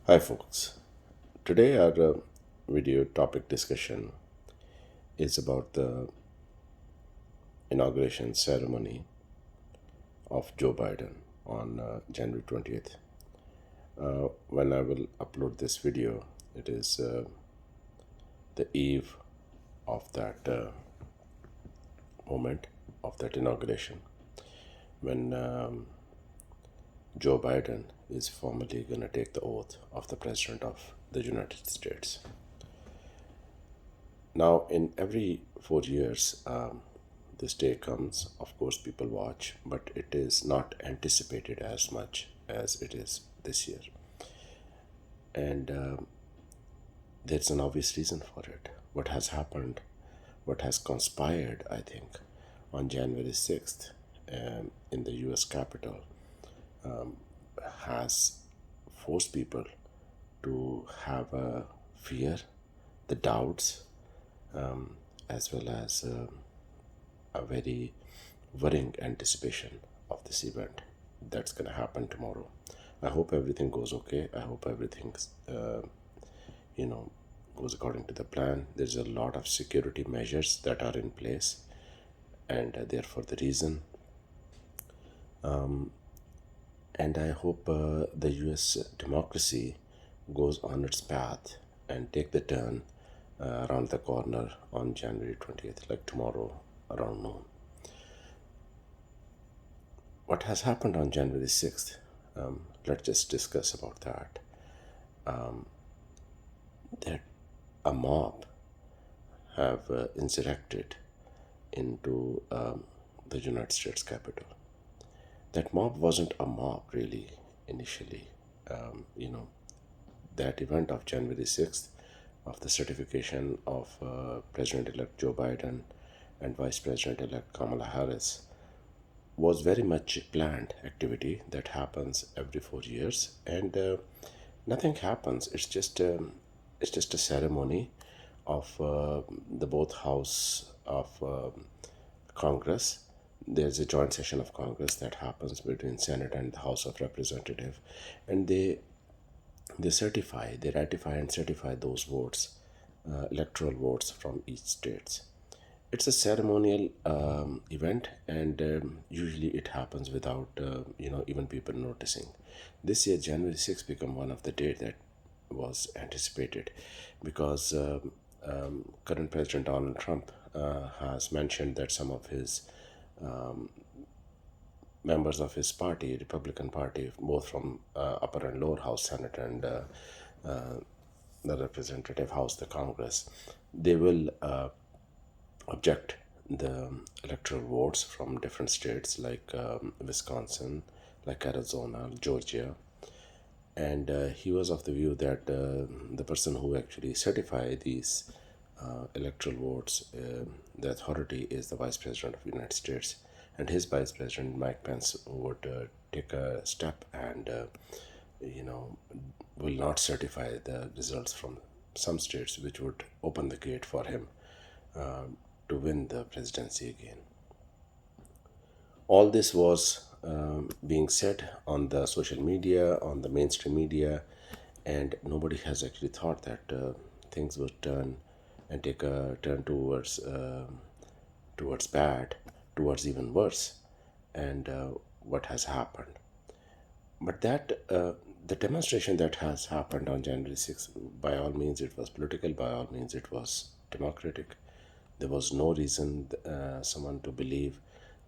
Hi, folks. Today, our video topic discussion is about the inauguration ceremony of Joe Biden on January 20th. When I will upload this video, it is the eve of that moment of that inauguration when Joe Biden is formally going to take the oath of the President of the United States. Now, in every 4 years, this day comes. Of course, people watch, but it is not anticipated as much as it is this year. And there's an obvious reason for it. What has happened, what has conspired, I think, on January 6th in the US Capitol has forced people to have a fear, the doubts, as well as a very worrying anticipation of this event that's going to happen tomorrow. I hope everything goes okay. I hope everything, you know, goes according to the plan. There's a lot of security measures that are in place, and therefore the reason. And I hope the U.S. democracy goes on its path and take the turn around the corner on January 20th, like tomorrow around noon. What has happened on January 6th? Let's just discuss about that. That a mob have insurrected into the United States Capitol. That mob wasn't a mob really initially. You know, that event of January 6th, of the certification of President elect Joe Biden and Vice President elect Kamala Harris, was very much planned activity that happens every 4 years, and nothing happens. It's just a ceremony of the both House of Congress. There's a joint session of Congress that happens between Senate and the House of Representative, and they ratify and certify those votes, electoral votes from each states. It's a ceremonial event, and usually it happens without even people noticing. This year, January 6th become one of the days that was anticipated because current President Donald Trump has mentioned that some of his members of his party, Republican Party, both from upper and lower house, Senate and the Representative House, the Congress, they will object the electoral votes from different states like Wisconsin, like Arizona, Georgia, and he was of the view that the person who actually certify these electoral votes, the authority is the Vice President of the United States, and his Vice President Mike Pence would take a step and you know will not certify the results from some states, which would open the gate for him to win the presidency again. All this was being said on the social media, on the mainstream media, and nobody has actually thought that things would turn and take a turn towards bad, towards even worse, and what has happened. But that the demonstration that has happened on January 6th, by all means, it was political. By all means, it was democratic. There was no reason someone to believe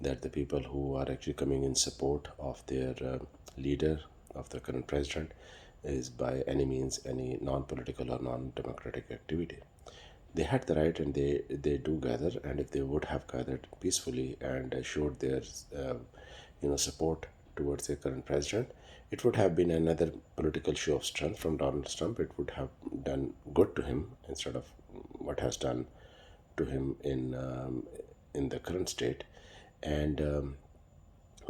that the people who are actually coming in support of their leader, of the current president, is by any means any non-political or non-democratic activity. They had the right, and they do gather, and if they would have gathered peacefully and showed their support towards their current president, it would have been another political show of strength from Donald Trump. It would have done good to him instead of what has done to him in the current state, and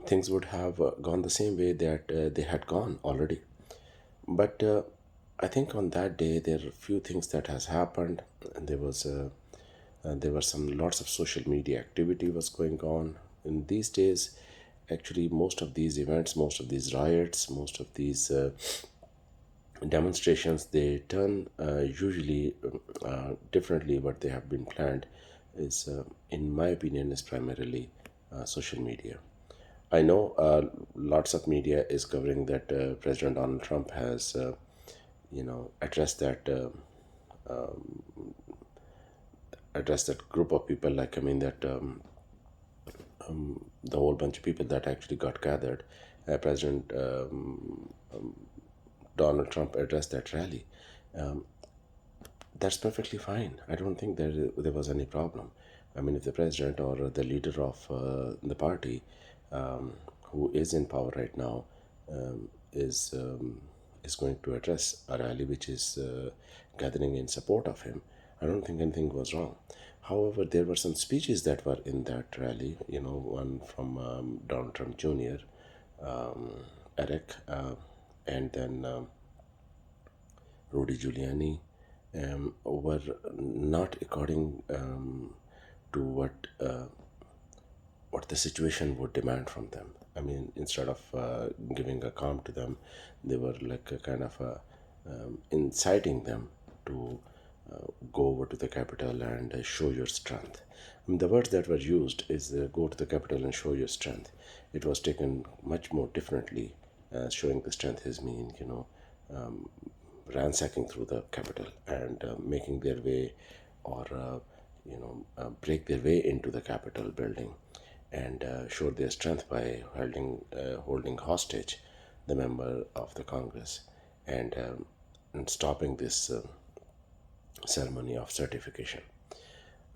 things would have gone the same way that they had gone already. But I think on that day there are a few things that has happened. There were some lots of social media activity was going on in these days. Actually, most of these events, most of these riots, most of these demonstrations, they turn usually differently. What they have been planned is, in my opinion, is primarily social media. I know lots of media is covering that President Donald Trump has, addressed that group of people. Like, I mean, that the whole bunch of people that actually got gathered. President Donald Trump addressed that rally. That's perfectly fine. I don't think there was any problem. I mean, if the president or the leader of the party, who is in power right now, is going to address a rally which is gathering in support of him, I don't think anything was wrong. However, there were some speeches that were in that rally. One from Donald Trump Jr., Eric, and then Rudy Giuliani, were not according to what the situation would demand from them. I mean, instead of giving a calm to them, they were like a kind of inciting them to go over to the capital and show your strength. I mean, the words that were used is go to the capital and show your strength. It was taken much more differently. Showing the strength is mean, ransacking through the capital and making their way, or break their way into the Capitol building and show their strength by holding hostage the member of the Congress, and stopping this ceremony of certification.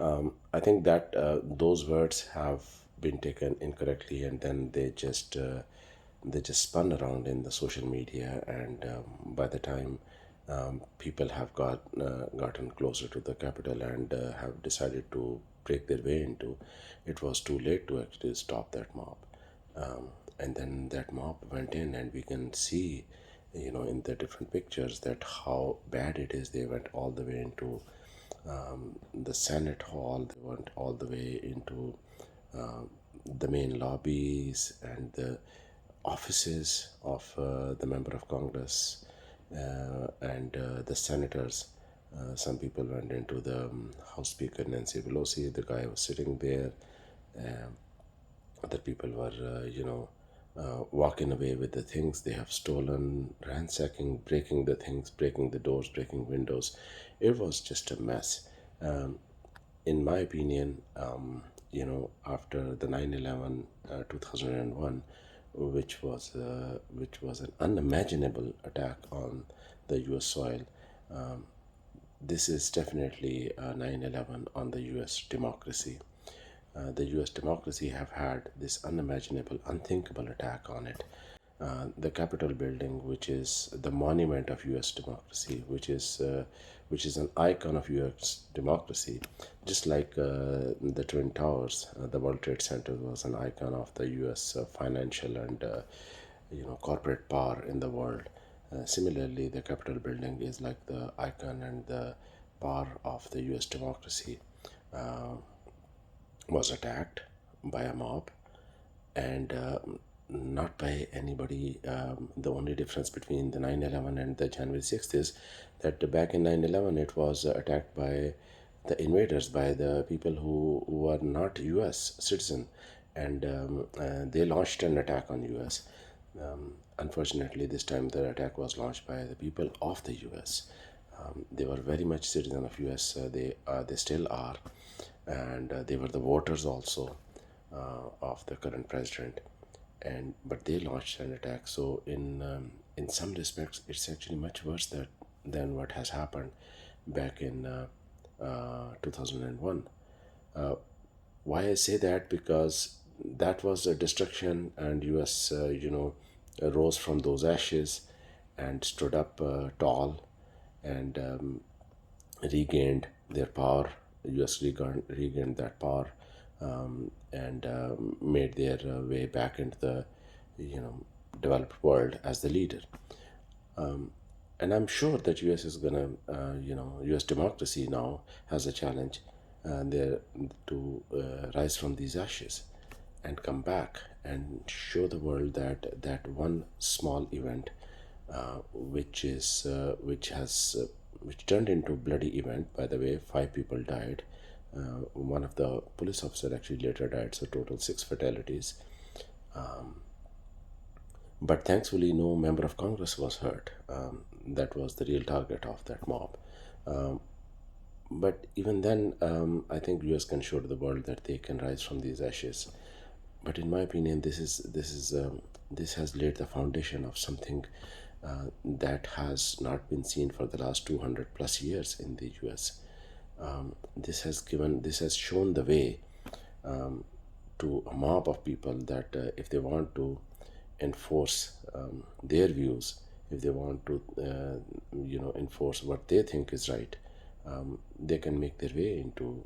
I think that those words have been taken incorrectly, and then they just spun around in the social media, and by the time people have gotten closer to the capital and have decided to break their way into, it was too late to actually stop that mob. And then that mob went in, and we can see, in the different pictures, that how bad it is. They went all the way into the Senate hall. They went all the way into the main lobbies and the offices of the member of Congress and the senators. Some people went into the House Speaker Nancy Pelosi. The guy was sitting there. Um Other people were, walking away with the things they have stolen, ransacking, breaking the things, breaking the doors, breaking windows. It was just a mess. In my opinion, after the 9/11, 2001, which was an unimaginable attack on the U.S. soil, this is definitely 9/11 on the U.S. democracy. The U.S. democracy have had this unimaginable, unthinkable attack on it. The Capitol building, which is the monument of U.S. democracy, which is an icon of U.S. democracy, just like the Twin Towers. The World Trade Center was an icon of the U.S. Financial and corporate power in the world. Similarly, the Capitol building is like the icon and the power of the U.S. democracy. Uh, was attacked by a mob, and not by anybody. The only difference between the 9/11 and the January 6th is that back in 9/11 it was attacked by the invaders, by the people who were not US citizen, and they launched an attack on US. Unfortunately, this time the attack was launched by the people of the US. They were very much citizen of US. They still are, and they were the voters also of the current president. And but they launched an attack. So in some respects, it's actually much worse than what has happened back in 2001. Uh, why I say that? Because that was a destruction, and US, rose from those ashes and stood up tall, and regained their power. US regained that power, and made their way back into the, you know developed world as the leader. And I'm sure that US is gonna, US democracy now has a challenge there to rise from these ashes and come back and show the world that that one small event which turned into a bloody event. By the way, 5 people died. One of the police officer actually later died, so total 6 fatalities. But thankfully, no member of Congress was hurt. That was the real target of that mob. Um, but even then, I think US can show to the world that they can rise from these ashes. But in my opinion, this has laid the foundation of something that has not been seen for the last 200 plus years in the US. This has shown the way to a mob of people that if they want to enforce their views, if they want to enforce what they think is right, they can make their way into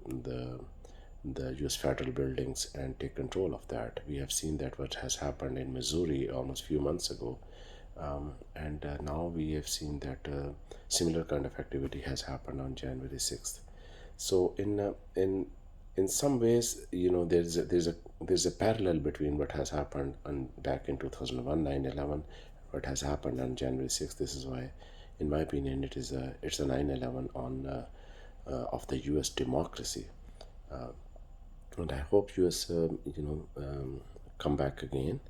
the US federal buildings and take control of that. We have seen that what has happened in Missouri almost few months ago, and now we have seen that similar kind of activity has happened on January 6th. So in some ways, there's a parallel between what has happened on back in 2001 9/11, what has happened on January 6th. This is why, in my opinion, it's a 9/11 on of the US democracy. And I hope US come back again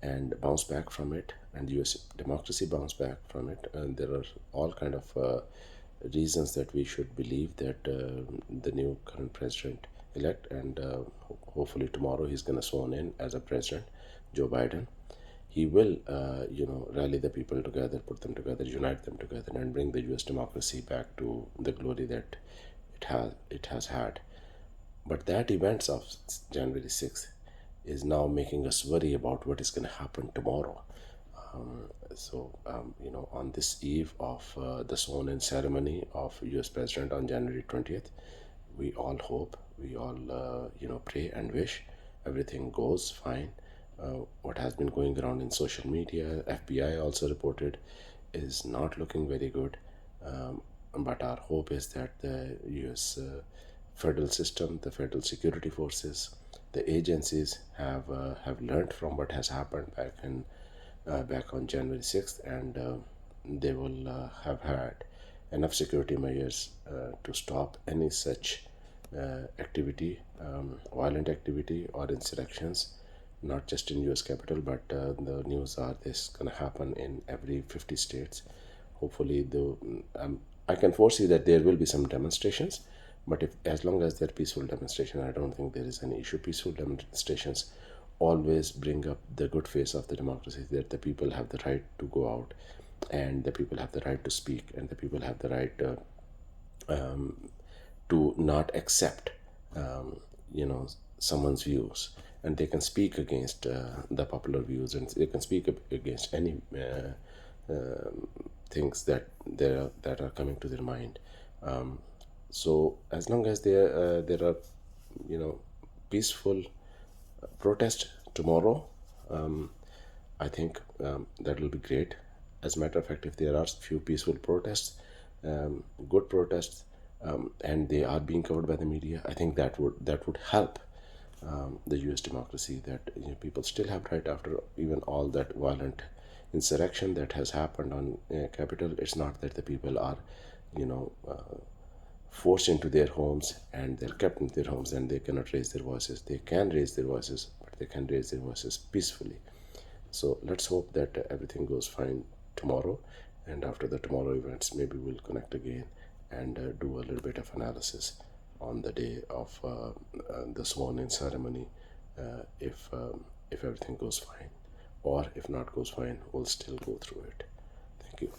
and bounce back from it, and US democracy bounce back from it. And there are all kind of reasons that we should believe that the new current president elect, and hopefully tomorrow he's going to sworn in as a president, Joe Biden. He will rally the people together, put them together, unite them together, and bring the US democracy back to the glory that it has had. But that events of January 6th is now making us worry about what is going to happen tomorrow. On this eve of the sworn-in ceremony of U.S. President on January 20th, we all hope, we all pray and wish everything goes fine. What has been going around in social media, FBI also reported, is not looking very good. But our hope is that the U.S. Federal system, the federal security forces, the agencies have learned from what has happened back on January 6th, and they will have had enough security measures to stop any such activity, violent activity or insurrections, not just in U.S. capital, but the news are this gonna happen in every 50 states. Hopefully, I can foresee that there will be some demonstrations, but if as long as they're peaceful demonstration, I don't think there is any issue. Peaceful demonstrations always bring up the good face of the democracy, that the people have the right to go out, and the people have the right to speak, and the people have the right to not accept someone's views, and they can speak against the popular views, and they can speak against any things that are coming to their mind. So as long as there are peaceful protest tomorrow, I think that will be great. As a matter of fact, if there are few peaceful protests, good protests, and they are being covered by the media, I think that would help the U.S. democracy. That people still have right after even all that violent insurrection that has happened on Capitol. It's not that the people are, forced into their homes and they're kept in their homes and they cannot raise their voices. They can raise their voices, but they can raise their voices peacefully. So let's hope that everything goes fine tomorrow, and after the tomorrow events, maybe we'll connect again and do a little bit of analysis on the day of the sworn-in ceremony. If everything goes fine, or if not goes fine, we'll still go through it. Thank you.